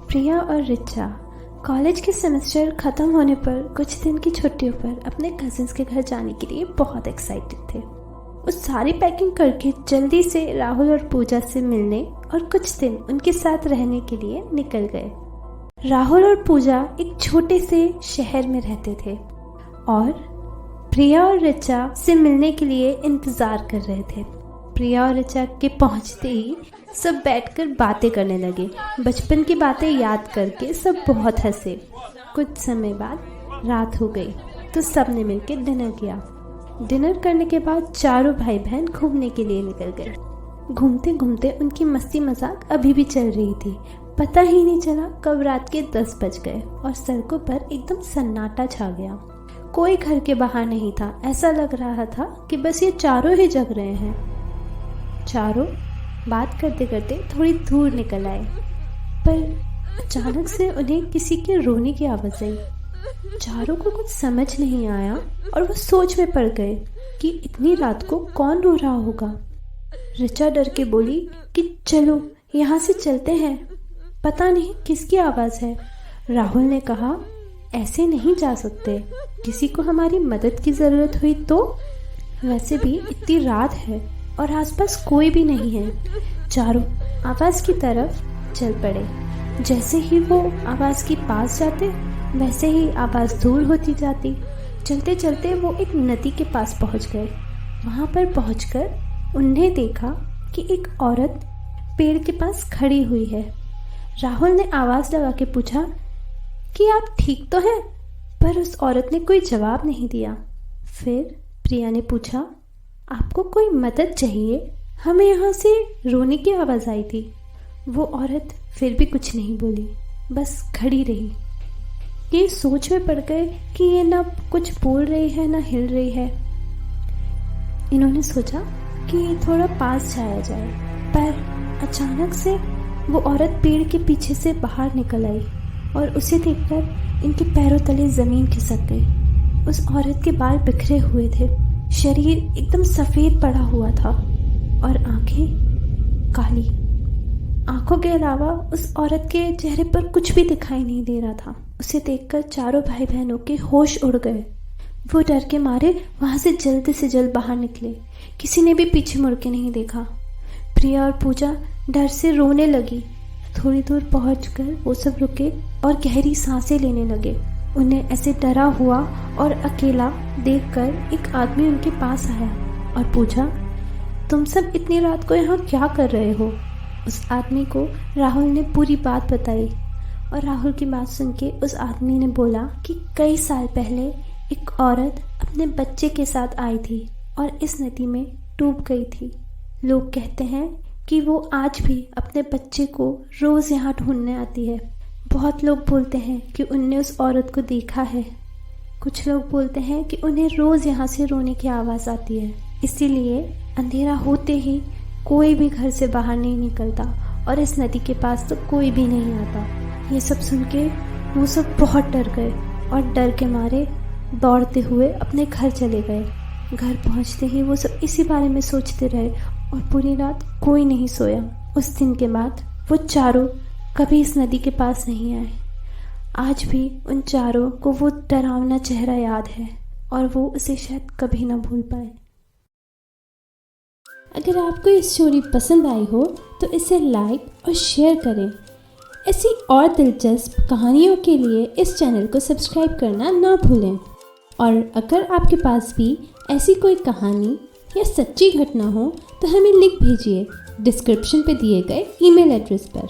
प्रिया और रिचा कॉलेज के सेमेस्टर ख़त्म होने पर कुछ दिन की छुट्टियों पर अपने कजिन्स के घर जाने के लिए बहुत एक्साइटेड थे। वो सारी पैकिंग करके जल्दी से राहुल और पूजा से मिलने और कुछ दिन उनके साथ रहने के लिए निकल गए। राहुल और पूजा एक छोटे से शहर में रहते थे और प्रिया और रिचा से मिलने के लिए इंतज़ार कर रहे थे। प्रिया और रिचा के पहुंचते ही सब बैठकर बातें करने लगे। बचपन की बातें याद करके सब बहुत हंसे। कुछ समय बाद रात हो गई तो सब ने मिलकर डिनर किया। डिनर करने के बाद चारों भाई बहन घूमने के लिए निकल गए। घूमते घूमते उनकी मस्ती मजाक अभी भी चल रही थी। पता ही नहीं चला कब रात के 10 बज गए और सड़कों पर एकदम सन्नाटा छा गया। कोई घर के बाहर नहीं था। ऐसा लग रहा था कि बस ये चारों ही जग रहे हैं। चारों बात करते करते थोड़ी दूर निकल आए, पर अचानक से उन्हें किसी के रोने की आवाज़ आई। चारों को कुछ समझ नहीं आया और वो सोच में पड़ गए कि इतनी रात को कौन रो रहा होगा। रिचा डर के बोली कि चलो यहाँ से चलते हैं, पता नहीं किसकी आवाज़ है। राहुल ने कहा ऐसे नहीं जा सकते, किसी को हमारी मदद की ज़रूरत हुई तो। वैसे भी इतनी रात है और आसपास कोई भी नहीं है। चारों आवाज़ की तरफ चल पड़े। जैसे ही वो आवाज़ के पास जाते वैसे ही आवाज़ दूर होती जाती। चलते चलते वो एक नदी के पास पहुंच गए। वहां पर पहुंचकर उन्हें देखा कि एक औरत पेड़ के पास खड़ी हुई है। राहुल ने आवाज़ लगा के पूछा कि आप ठीक तो हैं, पर उस औरत ने कोई जवाब नहीं दिया। फिर प्रिया ने पूछा आपको कोई मदद चाहिए? हमें यहाँ से रोने की आवाज़ आई थी। वो औरत फिर भी कुछ नहीं बोली, बस खड़ी रही। ये सोच में पड़ गए कि ये ना कुछ बोल रही है ना हिल रही है। इन्होंने सोचा कि थोड़ा पास जाया जाए, पर अचानक से वो औरत पेड़ के पीछे से बाहर निकल आई और उसे देखकर इनके पैरों तले ज़मीन खिसक गई। उस औरत के बाल बिखरे हुए थे, शरीर एकदम सफ़ेद पड़ा हुआ था और आंखें काली। आंखों के अलावा उस औरत के चेहरे पर कुछ भी दिखाई नहीं दे रहा था। उसे देखकर चारों भाई बहनों के होश उड़ गए। वो डर के मारे वहाँ से जल्द बाहर निकले। किसी ने भी पीछे मुड़ के नहीं देखा। प्रिया और पूजा डर से रोने लगी। थोड़ी दूर पहुंचकर वो सब रुके और गहरी सांसें लेने लगे। उन्हें ऐसे डरा हुआ और अकेला देखकर एक आदमी उनके पास आया और पूछा तुम सब इतनी रात को यहाँ क्या कर रहे हो? उस आदमी को राहुल ने पूरी बात बताई और राहुल की बात सुन के उस आदमी ने बोला कि कई साल पहले एक औरत अपने बच्चे के साथ आई थी और इस नदी में डूब गई थी। लोग कहते हैं कि वो आज भी अपने बच्चे को रोज़ यहाँ ढूंढने आती है। बहुत लोग बोलते हैं कि उनने उस औरत को देखा है। कुछ लोग बोलते हैं कि उन्हें रोज़ यहाँ से रोने की आवाज़ आती है। इसीलिए अंधेरा होते ही कोई भी घर से बाहर नहीं निकलता और इस नदी के पास तो कोई भी नहीं आता। ये सब सुन के वो सब बहुत डर गए और डर के मारे दौड़ते हुए अपने घर चले गए। घर पहुँचते ही वो सब इसी बारे में सोचते रहे और पूरी रात कोई नहीं सोया। उस दिन के बाद वो चारों कभी इस नदी के पास नहीं आए। आज भी उन चारों को वो डरावना चेहरा याद है और वो उसे शायद कभी ना भूल पाए। अगर आपको ये स्टोरी पसंद आई हो तो इसे लाइक और शेयर करें। ऐसी और दिलचस्प कहानियों के लिए इस चैनल को सब्सक्राइब करना ना भूलें। और अगर आपके पास भी ऐसी कोई कहानी या सच्ची घटना हो तो हमें लिख भेजिए डिस्क्रिप्शन पे दिए गए ईमेल एड्रेस पर।